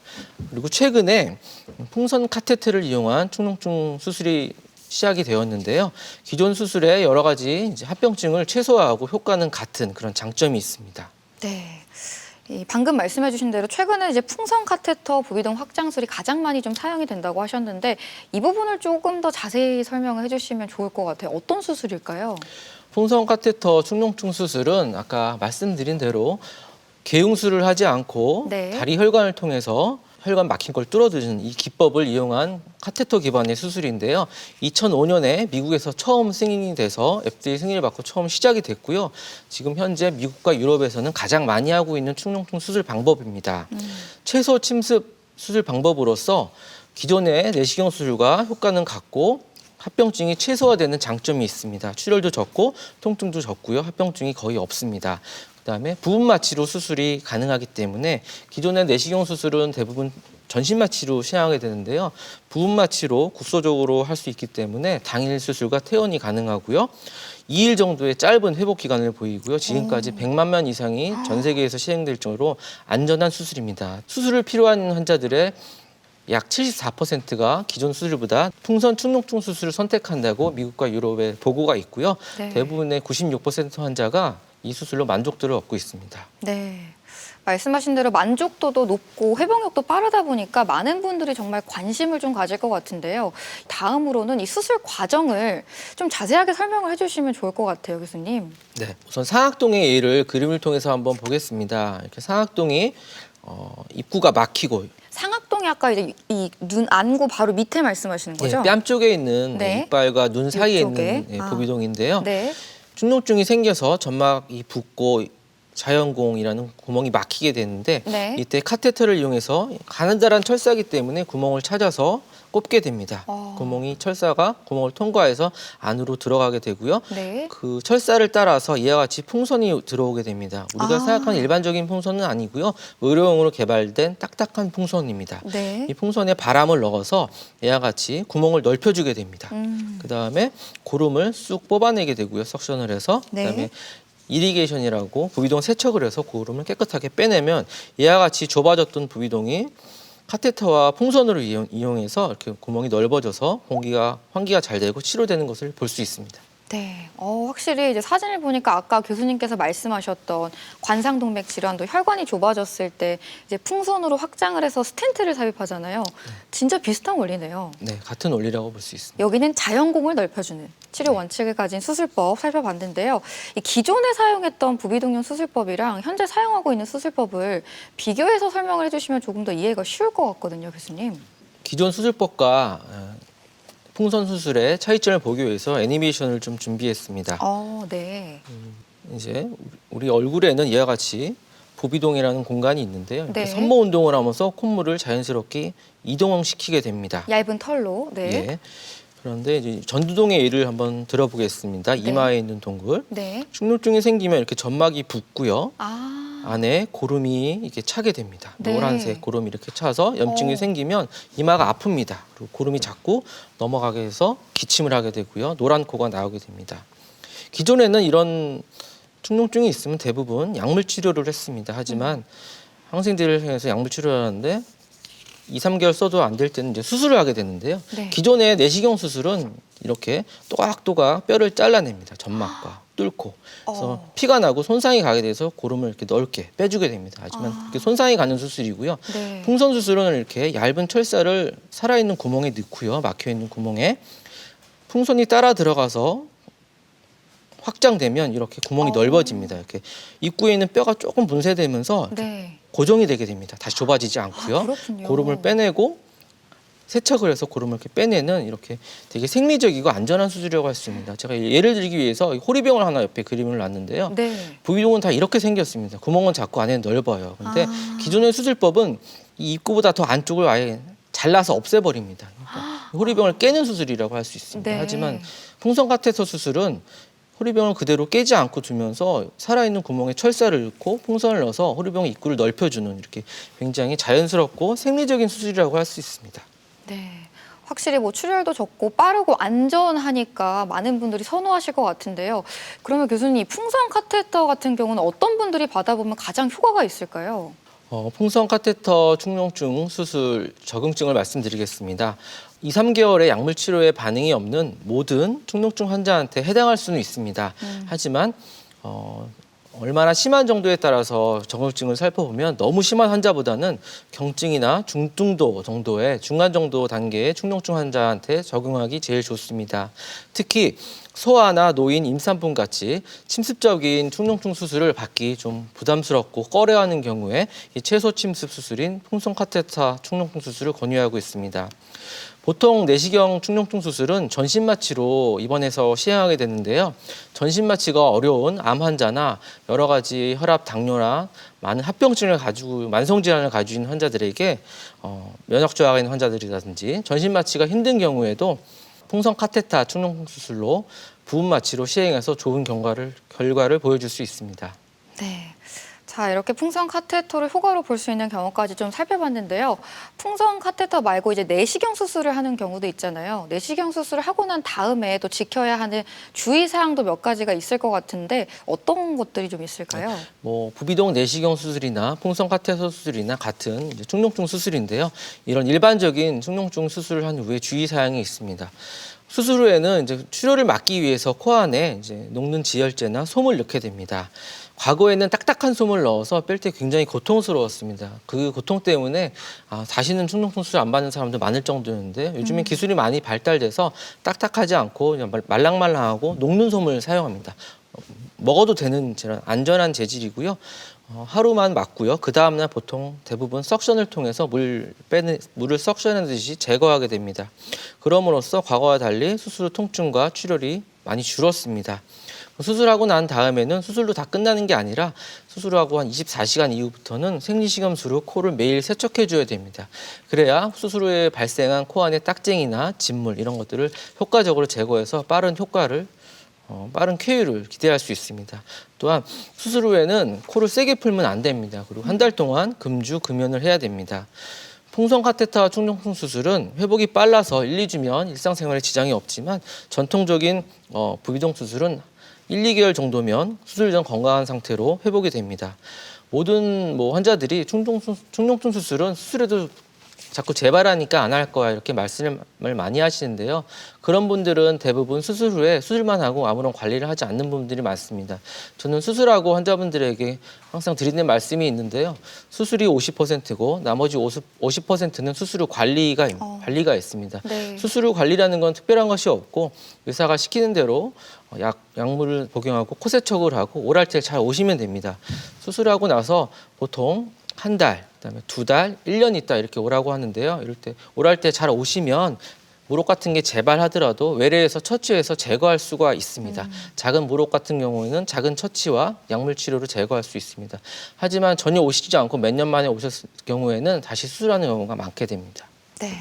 그리고 최근에 풍선 카테트를 이용한 축농증 수술이 시작이 되었는데요. 기존 수술의 여러 가지 합병증을 최소화하고 효과는 같은 그런 장점이 있습니다. 네. 방금 말씀해주신 대로 최근에 이제 풍선 카테터 부비동 확장술이 가장 많이 좀 사용이 된다고 하셨는데 이 부분을 조금 더 자세히 설명을 해주시면 좋을 것 같아요. 어떤 수술일까요? 풍선 카테터 축농증 수술은 아까 말씀드린 대로 개응술을 하지 않고 네. 다리 혈관을 통해서 혈관 막힌 걸 뚫어주는 이 기법을 이용한 카테터 기반의 수술인데요. 2005년에 미국에서 처음 승인이 돼서 FDA 승인을 받고 처음 시작이 됐고요. 지금 현재 미국과 유럽에서는 가장 많이 하고 있는 축농증 수술 방법입니다. 최소 침습 수술 방법으로서 기존의 내시경 수술과 효과는 같고 합병증이 최소화되는 장점이 있습니다. 출혈도 적고 통증도 적고요. 합병증이 거의 없습니다. 그다음에 부분 마취로 수술이 가능하기 때문에 기존의 내시경 수술은 대부분 전신 마취로 시행하게 되는데요. 부분 마취로 국소적으로 할 수 있기 때문에 당일 수술과 퇴원이 가능하고요. 2일 정도의 짧은 회복 기간을 보이고요. 지금까지 100만 명 이상이 전 세계에서 시행될 정도로 안전한 수술입니다. 수술을 필요한 환자들의 약 74%가 기존 수술보다 풍선 축농증 수술을 선택한다고 미국과 유럽에 보고가 있고요. 네. 대부분의 96% 환자가 이 수술로 만족도를 얻고 있습니다. 네. 말씀하신 대로 만족도도 높고 회복력도 빠르다 보니까 많은 분들이 정말 관심을 좀 가질 것 같은데요. 다음으로는 이 수술 과정을 좀 자세하게 설명을 해주시면 좋을 것 같아요, 교수님. 네, 우선 상악동의 예를 그림을 통해서 한번 보겠습니다. 이렇게 상악동이 입구가 막히고 상악동이 아까 이제 이 눈 안구 바로 밑에 말씀하시는 거죠? 뺨 쪽에 있는 네. 이빨과 눈 사이에 이쪽에. 있는 부비동인데요. 네. 축농증이 생겨서 점막이 붓고 자연공이라는 구멍이 막히게 되는데 네. 이때 카테터를 이용해서 가느다란 철사기 때문에 구멍을 찾아서 꼽게 됩니다. 철사가 구멍을 통과해서 안으로 들어가게 되고요. 네. 그 철사를 따라서 이와 같이 풍선이 들어오게 됩니다. 우리가 생각하는 일반적인 풍선은 아니고요. 의료용으로 개발된 딱딱한 풍선입니다. 네. 이 풍선에 바람을 넣어서 이와 같이 구멍을 넓혀주게 됩니다. 그다음에 고름을 쑥 뽑아내게 되고요. 석션을 해서 네. 그다음에 이리게이션이라고 부비동 세척을 해서 고름을 깨끗하게 빼내면 이와 같이 좁아졌던 부비동이 카테터와 풍선으로 이용해서 이렇게 구멍이 넓어져서 환기가 잘 되고 치료되는 것을 볼 수 있습니다. 네. 확실히 이제 사진을 보니까 아까 교수님께서 말씀하셨던 관상동맥 질환도 혈관이 좁아졌을 때 이제 풍선으로 확장을 해서 스텐트를 삽입하잖아요. 진짜 비슷한 원리네요. 네, 같은 원리라고 볼 수 있습니다. 여기는 자연공을 넓혀주는 치료 원칙을 가진 수술법 살펴봤는데요. 이 기존에 사용했던 부비동용 수술법이랑 현재 사용하고 있는 수술법을 비교해서 설명을 해주시면 조금 더 이해가 쉬울 것 같거든요, 교수님. 기존 수술법과 풍선 수술의 차이점을 보기 위해서 애니메이션을 좀 준비했습니다. 네. 이제 우리 얼굴에는 이와 같이 부비동이라는 공간이 있는데요. 이렇게 네. 선모 운동을 하면서 콧물을 자연스럽게 이동시키게 됩니다. 얇은 털로. 네. 예. 그런데 이제 전두동의 예를 한번 들어보겠습니다. 이마에 있는 동굴. 네. 축농증이 생기면 이렇게 점막이 붓고요. 아. 안에 고름이 이렇게 차게 됩니다. 네. 노란색 고름이 이렇게 차서 염증이 생기면 이마가 아픕니다. 그리고 고름이 자꾸 넘어가게 해서 기침을 하게 되고요. 노란 코가 나오게 됩니다. 기존에는 이런 축농증이 있으면 대부분 약물 치료를 했습니다. 하지만 항생제를 통해서 약물 치료를 하는데 2, 3개월 써도 안 될 때는 이제 수술을 하게 되는데요. 네. 기존의 내시경 수술은 이렇게 또각또각 뼈를 잘라냅니다. 점막과 뚫고. 그래서 피가 나고 손상이 가게 돼서 고름을 이렇게 넓게 빼주게 됩니다. 하지만 이렇게 손상이 가는 수술이고요. 네. 풍선 수술은 이렇게 얇은 철사를 살아있는 구멍에 넣고요. 막혀있는 구멍에 풍선이 따라 들어가서 확장되면 이렇게 구멍이 넓어집니다. 이렇게 입구에 있는 뼈가 조금 분쇄되면서 네. 고정이 되게 됩니다. 다시 좁아지지 않고요. 그렇군요. 고름을 빼내고 세척을 해서 고름을 이렇게 빼내는 이렇게 되게 생리적이고 안전한 수술이라고 할 수 있습니다. 제가 예를 들기 위해서 호리병을 하나 옆에 그림을 놨는데요. 네. 부비동은 다 이렇게 생겼습니다. 구멍은 작고 안에는 넓어요. 그런데 기존의 수술법은 이 입구보다 더 안쪽을 아예 잘라서 없애버립니다. 그러니까 호리병을 깨는 수술이라고 할 수 있습니다. 네. 하지만 풍선 카테터 수술은 호리병을 그대로 깨지 않고 두면서 살아있는 구멍에 철사를 넣고 풍선을 넣어서 호리병의 입구를 넓혀주는 이렇게 굉장히 자연스럽고 생리적인 수술이라고 할 수 있습니다. 네. 확실히 뭐 출혈도 적고 빠르고 안전하니까 많은 분들이 선호하실 것 같은데요. 그러면 교수님, 풍선 카테터 같은 경우는 어떤 분들이 받아보면 가장 효과가 있을까요? 풍선 카테터 축농증 수술 적응증을 말씀드리겠습니다. 2, 3개월의 약물 치료에 반응이 없는 모든 축농증 환자한테 해당할 수는 있습니다. 하지만 얼마나 심한 정도에 따라서 정후증을 살펴보면 너무 심한 환자보다는 경증이나 중등도 정도의 중간 정도 단계의 축농증 환자한테 적용하기 제일 좋습니다. 특히 소아나 노인, 임산부 같이 침습적인 축농증 수술을 받기 좀 부담스럽고 꺼려하는 경우에 이 최소 침습 수술인 풍선 카테터 축농증 수술을 권유하고 있습니다. 보통 내시경 축농증 수술은 전신 마취로 입원해서 시행하게 되는데요. 전신 마취가 어려운 암 환자나 여러 가지 혈압, 당뇨나 많은 합병증을 가지고 만성 질환을 가지고 있는 환자들에게 면역 저하가 있는 환자들이라든지 전신 마취가 힘든 경우에도 풍선 카테터 축농증 수술로 부분 마취로 시행해서 좋은 결과를 보여줄 수 있습니다. 네. 자, 이렇게 풍선 카테터를 효과로 볼 수 있는 경우까지 좀 살펴봤는데요. 풍선 카테터 말고 이제 내시경 수술을 하는 경우도 있잖아요. 내시경 수술을 하고 난 다음에 또 지켜야 하는 주의사항도 몇 가지가 있을 것 같은데 어떤 것들이 좀 있을까요? 부비동 내시경 수술이나 풍선 카테터 수술이나 같은 이제 축농증 수술인데요. 이런 일반적인 축농증 수술을 한 후에 주의사항이 있습니다. 수술 후에는 이제 출혈을 막기 위해서 코 안에 이제 녹는 지혈제나 솜을 넣게 됩니다. 과거에는 딱딱한 솜을 넣어서 뺄 때 굉장히 고통스러웠습니다. 그 고통 때문에 다시는 축농증 수술 안 받는 사람도 많을 정도였는데 요즘엔 기술이 많이 발달돼서 딱딱하지 않고 그냥 말랑말랑하고 녹는 솜을 사용합니다. 먹어도 되는 안전한 재질이고요. 하루만 맞고요. 그 다음날 보통 대부분 석션을 통해서 물을 석션하듯이 제거하게 됩니다. 그럼으로써 과거와 달리 수술 후 통증과 출혈이 많이 줄었습니다. 수술하고 난 다음에는 수술로 다 끝나는 게 아니라 수술하고 한 24시간 이후부터는 생리식염수로 코를 매일 세척해 줘야 됩니다. 그래야 수술 후에 발생한 코 안에 딱쟁이나 진물 이런 것들을 효과적으로 제거해서 빠른 쾌유를 기대할 수 있습니다. 또한 수술 후에는 코를 세게 풀면 안 됩니다. 그리고 한 달 동안 금주 금연을 해야 됩니다. 풍선 카테터 축농증 수술은 회복이 빨라서 1, 2주면 일상생활에 지장이 없지만 전통적인 부비동 수술은 1, 2개월 정도면 수술 전 건강한 상태로 회복이 됩니다. 모든 환자들이 축농증 수술은 수술에도 자꾸 재발하니까 안 할 거야 이렇게 말씀을 많이 하시는데요. 그런 분들은 대부분 수술 후에 수술만 하고 아무런 관리를 하지 않는 분들이 많습니다. 저는 수술하고 환자분들에게 항상 드리는 말씀이 있는데요. 수술이 50%고 나머지 50%는 수술 후 관리가 있습니다. 네. 수술 후 관리라는 건 특별한 것이 없고 의사가 시키는 대로 약물을 복용하고 코 세척을 하고 오랄때 잘 오시면 됩니다. 수술하고 나서 보통 한 달, 그다음에 2달, 1년 있다 이렇게 오라고 하는데요. 이럴 때 오랄 때 잘 오시면 무록 같은 게 재발하더라도 외래에서 처치해서 제거할 수가 있습니다. 작은 무록 같은 경우에는 작은 처치와 약물 치료로 제거할 수 있습니다. 하지만 전혀 오시지 않고 몇 년 만에 오셨을 경우에는 다시 수술하는 경우가 많게 됩니다. 네.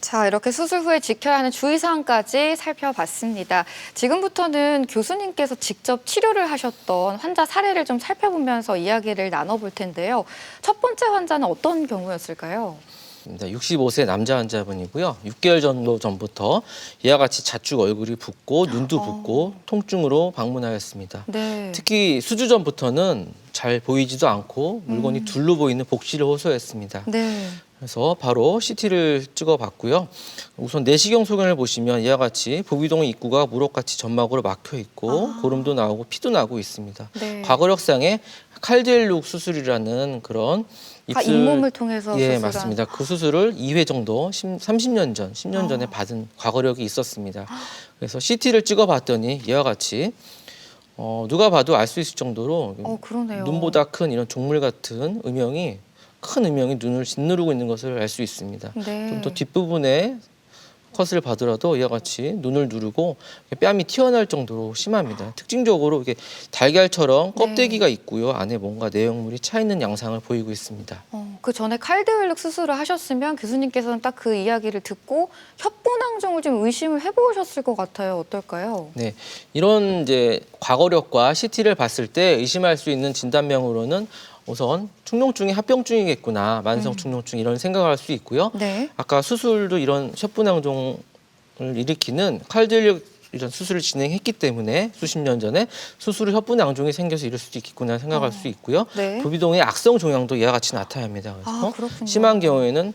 자, 이렇게 수술 후에 지켜야 하는 주의사항까지 살펴봤습니다. 지금부터는 교수님께서 직접 치료를 하셨던 환자 사례를 좀 살펴보면서 이야기를 나눠볼 텐데요. 첫 번째 환자는 어떤 경우였을까요? 65세 남자 환자분이고요. 6개월 정도 전부터 이와 같이 자축 얼굴이 붓고 눈도 붓고 통증으로 방문하였습니다. 네. 특히 수주 전부터는 잘 보이지도 않고 물건이 둘로 보이는 복시를 호소했습니다. 네. 그래서 바로 CT를 찍어봤고요. 우선 내시경 소견을 보시면 이와 같이 부비동 입구가 무럭같이 점막으로 막혀 있고 고름도 나오고 피도 나고 있습니다. 네. 과거력상에 칼데일룩 수술이라는 그런 입술 잇몸을 통해서 수술한. 맞습니다. 그 수술을 2회 정도 30년 전, 10년 전에 받은 과거력이 있었습니다. 그래서 CT를 찍어봤더니 이와 같이 누가 봐도 알 수 있을 정도로 그러네요. 눈보다 큰 이런 종물 같은 큰 음영이 눈을 짓누르고 있는 것을 알 수 있습니다. 네. 좀 더 뒷부분에 컷을 봐더라도 이와 같이 눈을 누르고 뺨이 튀어나올 정도로 심합니다. 특징적으로 이게 달걀처럼 껍데기가 있고요. 안에 뭔가 내용물이 차 있는 양상을 보이고 있습니다. 그 전에 칼데일룩 수술을 하셨으면 교수님께서는 딱 그 이야기를 듣고 협분낭종을 좀 의심을 해보셨을 것 같아요. 어떨까요? 네, 이런 이제 과거력과 CT를 봤을 때 의심할 수 있는 진단명으로는 우선 축농증이 합병증이겠구나, 만성 축농증 이런 생각을 할 수 있고요. 네. 아까 수술도 이런 셰프낭종을 일으키는 칼데일룩 이런 수술을 진행했기 때문에 수십 년 전에 수술 후 협분낭종이 생겨서 이럴 수도 있겠구나 생각할 수 있고요. 네. 부비동의 악성 종양도 이와 같이 나타납니다. 그래서 그렇군요. 심한 경우에는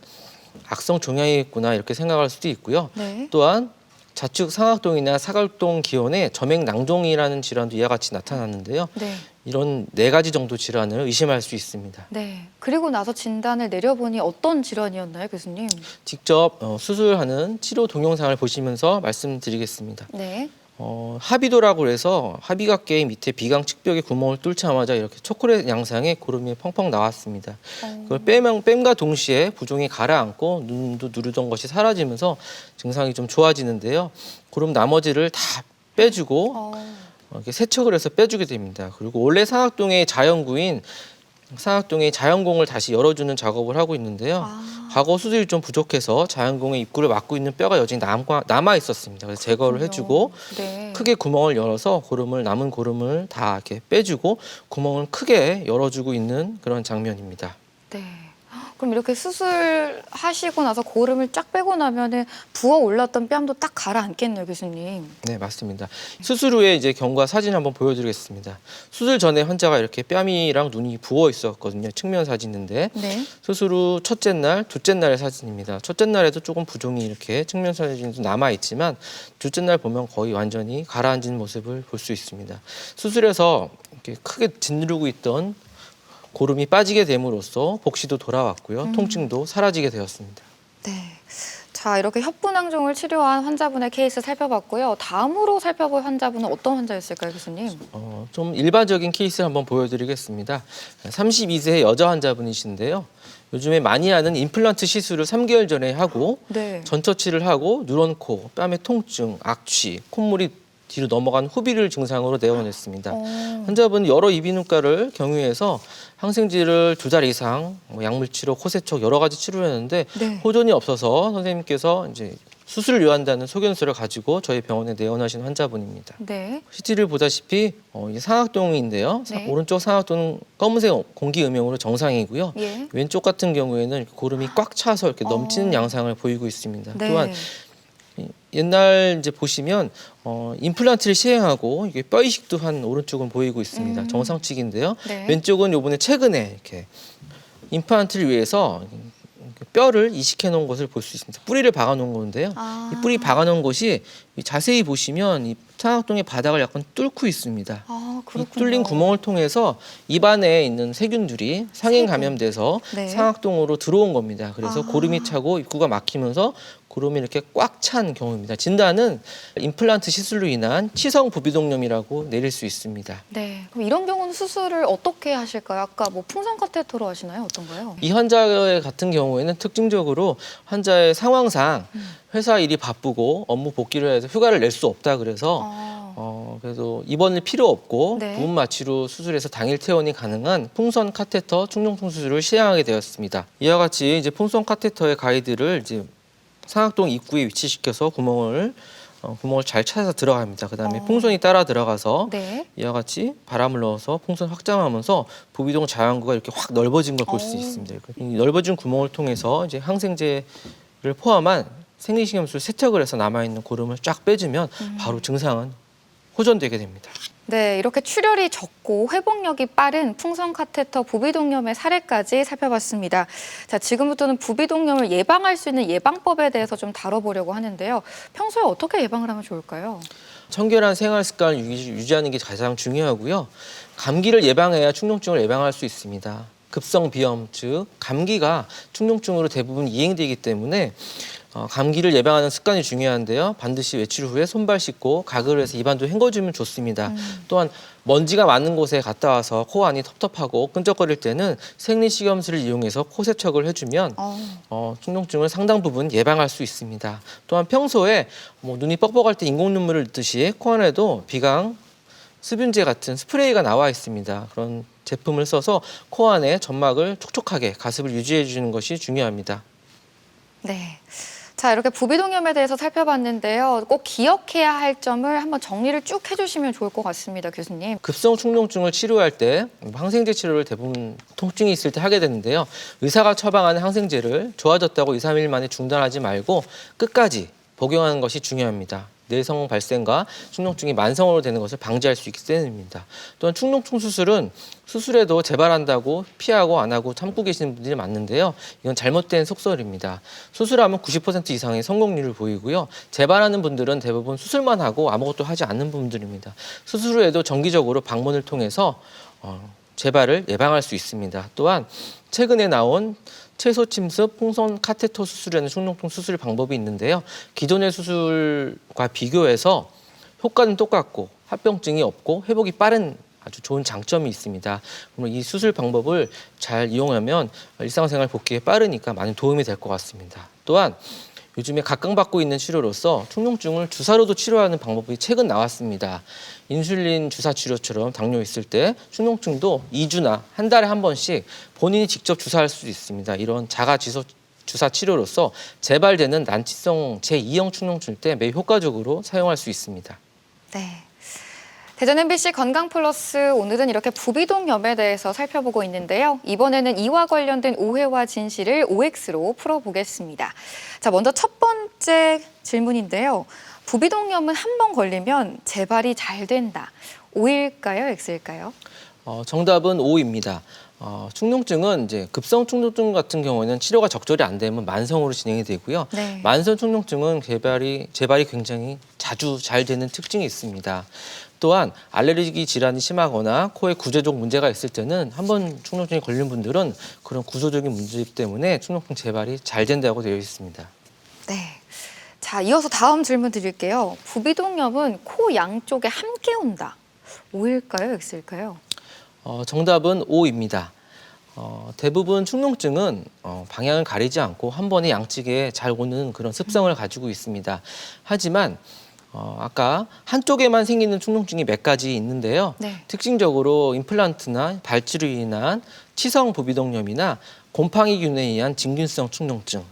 악성 종양이겠구나 이렇게 생각할 수도 있고요. 네. 또한 좌측 상악동이나 사각동 기원에 점액낭종이라는 질환도 이와 같이 나타났는데요. 네. 이런 4가지 정도 질환을 의심할 수 있습니다. 네. 그리고 나서 진단을 내려보니 어떤 질환이었나요, 교수님? 직접 수술하는 치료 동영상을 보시면서 말씀드리겠습니다. 네. 하비도라고 해서 하비각계 밑에 비강 측벽에 구멍을 뚫자마자 이렇게 초콜릿 양상의 고름이 펑펑 나왔습니다. 그걸 뺨과 동시에 부종이 가라앉고 눈도 누르던 것이 사라지면서 증상이 좀 좋아지는데요. 고름 나머지를 다 빼주고 이렇게 세척을 해서 빼주게 됩니다. 그리고 원래 상악동의 자연구인 상악동의 자연공을 다시 열어주는 작업을 하고 있는데요. 과거 수술이 좀 부족해서 자연공의 입구를 막고 있는 뼈가 여전히 남아 있었습니다. 그래서 제거를 해주고 네. 크게 구멍을 열어서 남은 고름을 다 이렇게 빼주고 구멍을 크게 열어주고 있는 그런 장면입니다. 네. 그럼 이렇게 수술하시고 나서 고름을 쫙 빼고 나면은 부어 올랐던 뺨도 딱 가라앉겠네요, 교수님. 네, 맞습니다. 수술 후에 이제 경과 사진 한번 보여드리겠습니다. 수술 전에 환자가 이렇게 뺨이랑 눈이 부어 있었거든요. 측면 사진인데 네. 수술 후 첫째 날, 둘째 날의 사진입니다. 첫째 날에도 조금 부종이 이렇게 측면 사진도 남아 있지만 둘째 날 보면 거의 완전히 가라앉은 모습을 볼 수 있습니다. 수술해서 이렇게 크게 짓누르고 있던 고름이 빠지게 됨으로써 복시도 돌아왔고요. 통증도 사라지게 되었습니다. 네. 자, 이렇게 협분낭종을 치료한 환자분의 케이스 살펴봤고요. 다음으로 살펴볼 환자분은 어떤 환자였을까요, 교수님? 좀 일반적인 케이스 한번 보여드리겠습니다. 32세 여자 환자분이신데요. 요즘에 많이 하는 임플란트 시술을 3개월 전에 하고 네. 전처치를 하고 누런 코, 뺨의 통증, 악취, 콧물이 뒤로 넘어간 후비를 증상으로 내원했습니다. 환자분은 여러 이비인후과를 경유해서 항생제를 2달 이상 약물 치료, 코세척 여러 가지 치료를 했는데 네. 호전이 없어서 선생님께서 이제 수술을 요한다는 소견서를 가지고 저희 병원에 내원하신 환자분입니다. 네. CT를 보다시피 이게 상악동인데요. 네. 오른쪽 상악동은 검은색 공기 음영으로 정상이고요. 예. 왼쪽 같은 경우에는 이렇게 고름이 꽉 차서 이렇게 넘치는 양상을 보이고 있습니다. 네. 또한 옛날 이제 보시면 임플란트를 시행하고 이게 뼈 이식도 한 오른쪽은 보이고 있습니다. 정상측인데요. 네. 왼쪽은 요번에 최근에 이렇게 임플란트를 위해서 뼈를 이식해 놓은 것을 볼 수 있습니다. 뿌리를 박아 놓은 건데요. 이 뿌리 박아 놓은 곳이 자세히 보시면 이 상악동의 바닥을 약간 뚫고 있습니다. 아, 이 그렇군요. 뚫린 구멍을 통해서 입안에 있는 세균들이 상행 감염돼서 네. 상악동으로 들어온 겁니다. 그래서 아. 고름이 차고 입구가 막히면서 고름이 이렇게 꽉 찬 경우입니다. 진단은 임플란트 시술로 인한 치성 부비동염이라고 내릴 수 있습니다. 네. 그럼 이런 경우는 수술을 어떻게 하실까요? 아까 뭐 풍선 카테터로 하시나요? 어떤가요? 이 환자 같은 경우에는 특징적으로 환자의 상황상 회사 일이 바쁘고 업무 복귀를 해서 휴가를 낼 수 없다 그래서 그래도 입원을 필요 없고 네. 부분 마취로 수술해서 당일 퇴원이 가능한 풍선 카테터 충농통 수술을 시행하게 되었습니다. 이와 같이 이제 풍선 카테터의 가이드를 이제 상악동 입구에 위치시켜서 구멍을 잘 찾아서 들어갑니다. 그다음에 풍선이 따라 들어가서 네. 이와 같이 바람을 넣어서 풍선 확장하면서 부비동 자연구가 이렇게 확 넓어진 걸 볼 수 있습니다. 이 넓어진 구멍을 통해서 이제 항생제를 포함한 생리식염수를 세척을 해서 남아있는 고름을 쫙 빼주면 바로 증상은 호전되게 됩니다. 네, 이렇게 출혈이 적고 회복력이 빠른 풍선 카테터 부비동염의 사례까지 살펴봤습니다. 자, 지금부터는 부비동염을 예방할 수 있는 예방법에 대해서 좀 다뤄보려고 하는데요. 평소에 어떻게 예방을 하면 좋을까요? 청결한 생활 습관을 유지하는 게 가장 중요하고요. 감기를 예방해야 충농증을 예방할 수 있습니다. 급성 비염, 즉 감기가 충농증으로 대부분 이행되기 때문에 감기를 예방하는 습관이 중요한데요. 반드시 외출 후에 손발 씻고 가글을 해서 입안도 헹궈주면 좋습니다. 또한 먼지가 많은 곳에 갔다 와서 코 안이 텁텁하고 끈적거릴 때는 생리식염수를 이용해서 코 세척을 해주면 충농증을 상당 부분 예방할 수 있습니다. 또한 평소에 눈이 뻑뻑할 때 인공눈물을 넣듯이 코 안에도 비강, 수분제 같은 스프레이가 나와 있습니다. 그런 제품을 써서 코 안에 점막을 촉촉하게 가습을 유지해 주는 것이 중요합니다. 네. 자, 이렇게 부비동염에 대해서 살펴봤는데요. 꼭 기억해야 할 점을 한번 정리를 쭉 해주시면 좋을 것 같습니다, 교수님. 급성 충농증을 치료할 때 항생제 치료를 대부분 통증이 있을 때 하게 되는데요. 의사가 처방하는 항생제를 좋아졌다고 2, 3일 만에 중단하지 말고 끝까지 복용하는 것이 중요합니다. 내성 발생과 충농증이 만성으로 되는 것을 방지할 수 있기 때문입니다. 또한 충농증 수술은 수술해도 재발한다고 피하고 안 하고 참고 계시는 분들이 많은데요. 이건 잘못된 속설입니다. 수술하면 90% 이상의 성공률을 보이고요. 재발하는 분들은 대부분 수술만 하고 아무것도 하지 않는 분들입니다. 수술 후에도 정기적으로 방문을 통해서 재발을 예방할 수 있습니다. 또한 최근에 나온 채소 침습 풍선 카테터 수술이라는 축농증 수술 방법이 있는데요. 기존의 수술과 비교해서 효과는 똑같고 합병증이 없고 회복이 빠른 아주 좋은 장점이 있습니다. 그러면 이 수술 방법을 잘 이용하면 일상생활 복귀에 빠르니까 많은 도움이 될 것 같습니다. 또한 요즘에 각광받고 있는 치료로서 축농증을 주사로도 치료하는 방법이 최근 나왔습니다. 인슐린 주사 치료처럼 당뇨 있을 때 축농증도 2주나 한 달에 한 번씩 본인이 직접 주사할 수 있습니다. 이런 자가 주사 치료로서 재발되는 난치성 제2형 축농증일 때 매우 효과적으로 사용할 수 있습니다. 네. 대전 MBC 건강플러스 오늘은 이렇게 부비동염에 대해서 살펴보고 있는데요. 이번에는 이와 관련된 오해와 진실을 OX로 풀어보겠습니다. 자, 먼저 첫 번째 질문인데요. 부비동염은 한 번 걸리면 재발이 잘 된다. O일까요? X일까요? 정답은 O입니다. 축농증은 이제 급성 축농증 같은 경우에는 치료가 적절히 안 되면 만성으로 진행이 되고요. 네. 만성 축농증은 재발이 굉장히 자주 잘 되는 특징이 있습니다. 또한 알레르기 질환이 심하거나 코에 구조적 문제가 있을 때는 한번 축농증이 걸린 분들은 그런 구조적인 문제 때문에 축농증 재발이 잘 된다고 되어 있습니다. 네. 자, 이어서 다음 질문 드릴게요. 부비동염은 코 양쪽에 함께 온다. O일까요? X일까요? 정답은 O입니다. 대부분 축농증은 방향을 가리지 않고 한 번에 양측에 잘 오는 그런 습성을 가지고 있습니다. 하지만 아까 한쪽에만 생기는 축농증이 몇 가지 있는데요. 네. 특징적으로 임플란트나 발치로 인한 치성 부비동염이나 곰팡이균에 의한 진균성 축농증,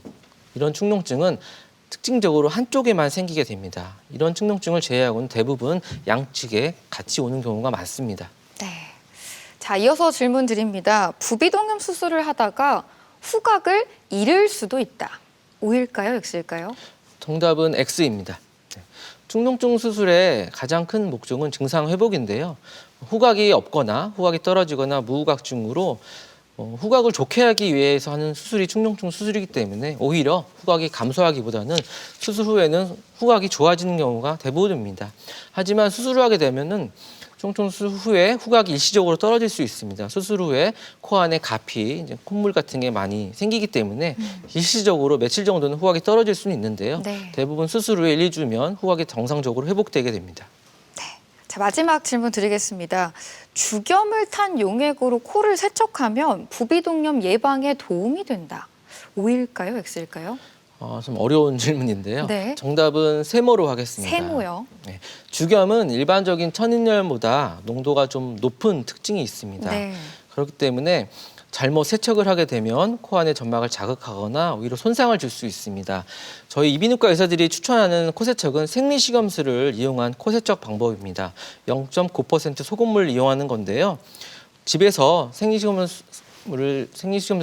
이런 축농증은 특징적으로 한쪽에만 생기게 됩니다. 이런 축농증을 제외하고는 대부분 양측에 같이 오는 경우가 많습니다. 네. 자, 이어서 질문 드립니다. 부비동염 수술을 하다가 후각을 잃을 수도 있다. O일까요? X일까요? 정답은 X입니다. 축농증 수술의 가장 큰 목적은 증상 회복인데요. 후각이 없거나 후각이 떨어지거나 무후각증으로 후각을 좋게 하기 위해서 하는 수술이 축농증 수술이기 때문에 오히려 후각이 감소하기보다는 수술 후에는 후각이 좋아지는 경우가 대부분입니다. 하지만 수술을 하게 되면은 축농증 수술 후에 후각이 일시적으로 떨어질 수 있습니다. 수술 후에 코 안에 가피, 이제 콧물 같은 게 많이 생기기 때문에 일시적으로 며칠 정도는 후각이 떨어질 수는 있는데요. 네. 대부분 수술 후에 1, 2주면 후각이 정상적으로 회복되게 됩니다. 자, 마지막 질문 드리겠습니다. 죽염을 탄 용액으로 코를 세척하면 부비동염 예방에 도움이 된다. O일까요? X일까요? 좀 어려운 질문인데요. 네. 정답은 세모로 하겠습니다. 세모요. 네. 죽염은 일반적인 천인열보다 농도가 좀 높은 특징이 있습니다. 네. 그렇기 때문에 잘못 세척을 하게 되면 코 안의 점막을 자극하거나 오히려 손상을 줄 수 있습니다. 저희 이비인후과 의사들이 추천하는 코세척은 생리식염수를 이용한 코세척 방법입니다. 0.9% 소금물을 이용하는 건데요. 집에서 생리식염수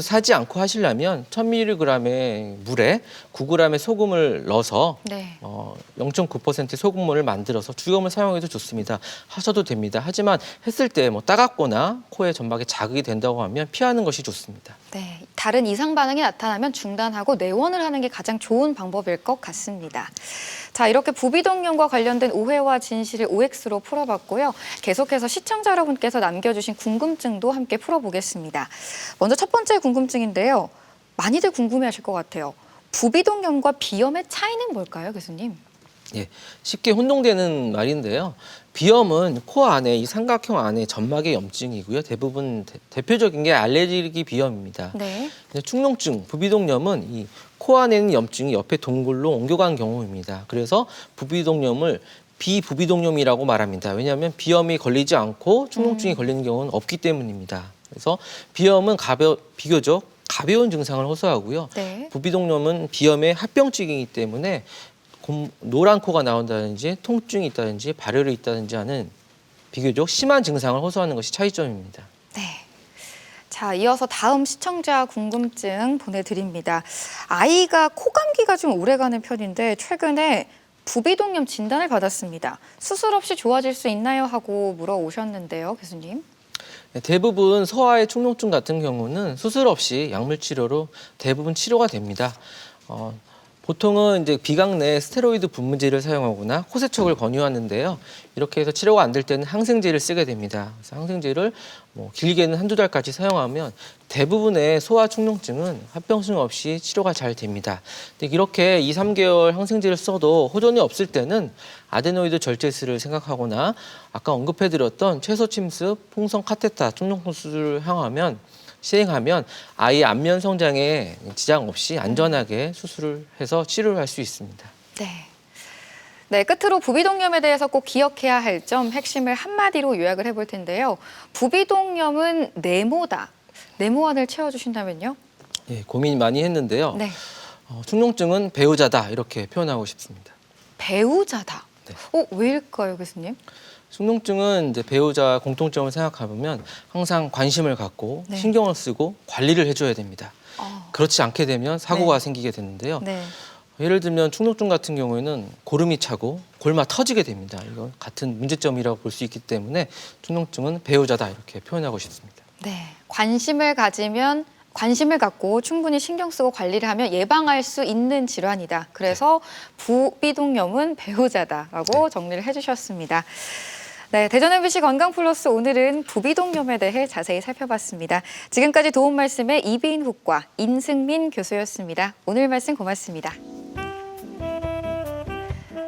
사지 않고 하시려면 1000mg의 물에 9g의 소금을 넣어서 네. 0.9% 소금물을 만들어서 죽염을 사용해도 좋습니다. 하셔도 됩니다. 하지만 했을 때 따갑거나 코에 점막에 자극이 된다고 하면 피하는 것이 좋습니다. 네. 다른 이상 반응이 나타나면 중단하고 내원을 하는 게 가장 좋은 방법일 것 같습니다. 자, 이렇게 부비동염과 관련된 오해와 진실을 OX로 풀어봤고요. 계속해서 시청자 여러분께서 남겨주신 궁금증도 함께 풀어보겠습니다. 먼저 첫 번째 궁금증인데요. 많이들 궁금해하실 것 같아요. 부비동염과 비염의 차이는 뭘까요, 교수님? 예, 쉽게 혼동되는 말인데요. 비염은 코 안에 이 삼각형 안에 점막의 염증이고요. 대부분 대표적인 게 알레르기 비염입니다. 네. 근데 축농증, 부비동염은 이 코 안에 있는 염증이 옆에 동굴로 옮겨간 경우입니다. 그래서 부비동염을 비부비동염이라고 말합니다. 왜냐하면 비염이 걸리지 않고 축농증이 걸리는 경우는 없기 때문입니다. 그래서 비염은 비교적 가벼운 증상을 호소하고요. 네. 부비동염은 비염의 합병증이기 때문에 노란 코가 나온다든지 통증이 있다든지 발열이 있다든지 하는 비교적 심한 증상을 호소하는 것이 차이점입니다. 네. 자, 이어서 다음 시청자 궁금증 보내드립니다. 아이가 코감기가 좀 오래가는 편인데 최근에 부비동염 진단을 받았습니다. 수술 없이 좋아질 수 있나요? 하고 물어오셨는데요, 교수님. 대부분 소아의 축농증 같은 경우는 수술 없이 약물 치료로 대부분 치료가 됩니다. 보통은 이제 비강 내 스테로이드 분무제를 사용하거나 코세척을 권유하는데요. 이렇게 해서 치료가 안 될 때는 항생제를 쓰게 됩니다. 그래서 항생제를 길게는 한두 달까지 사용하면 대부분의 소아 축농증은 합병증 없이 치료가 잘 됩니다. 근데 이렇게 2, 3개월 항생제를 써도 호전이 없을 때는 아데노이드 절제술을 생각하거나 아까 언급해드렸던 채소 침습, 풍선 카테타 축농증 수술을 시행하면 아이의 안면 성장에 지장 없이 안전하게 수술을 해서 치료를 할 수 있습니다. 네. 네, 끝으로 부비동염에 대해서 꼭 기억해야 할 점 핵심을 한마디로 요약을 해볼 텐데요. 부비동염은 네모다. 네모안을 채워주신다면요? 예, 고민 많이 했는데요. 네. 축농증은 배우자다 이렇게 표현하고 싶습니다. 배우자다. 네. 왜일까요, 교수님? 축농증은 이제 배우자 공통점을 생각해보면 항상 관심을 갖고 네. 신경을 쓰고 관리를 해줘야 됩니다. 그렇지 않게 되면 사고가 네. 생기게 되는데요. 네. 예를 들면 축농증 같은 경우에는 고름이 차고 골마 터지게 됩니다. 이건 같은 문제점이라고 볼 수 있기 때문에 축농증은 배우자다 이렇게 표현하고 싶습니다. 네. 관심을 갖고 충분히 신경 쓰고 관리를 하면 예방할 수 있는 질환이다. 그래서 부비동염은 배우자다라고 정리를 해주셨습니다. 네, 대전 MBC 건강플러스 오늘은 부비동염에 대해 자세히 살펴봤습니다. 지금까지 도움 말씀에 이비인후과 인승민 교수였습니다. 오늘 말씀 고맙습니다.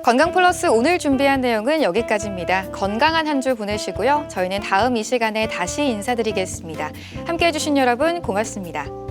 건강플러스 오늘 준비한 내용은 여기까지입니다. 건강한 한 주 보내시고요. 저희는 다음 이 시간에 다시 인사드리겠습니다. 함께해 주신 여러분 고맙습니다.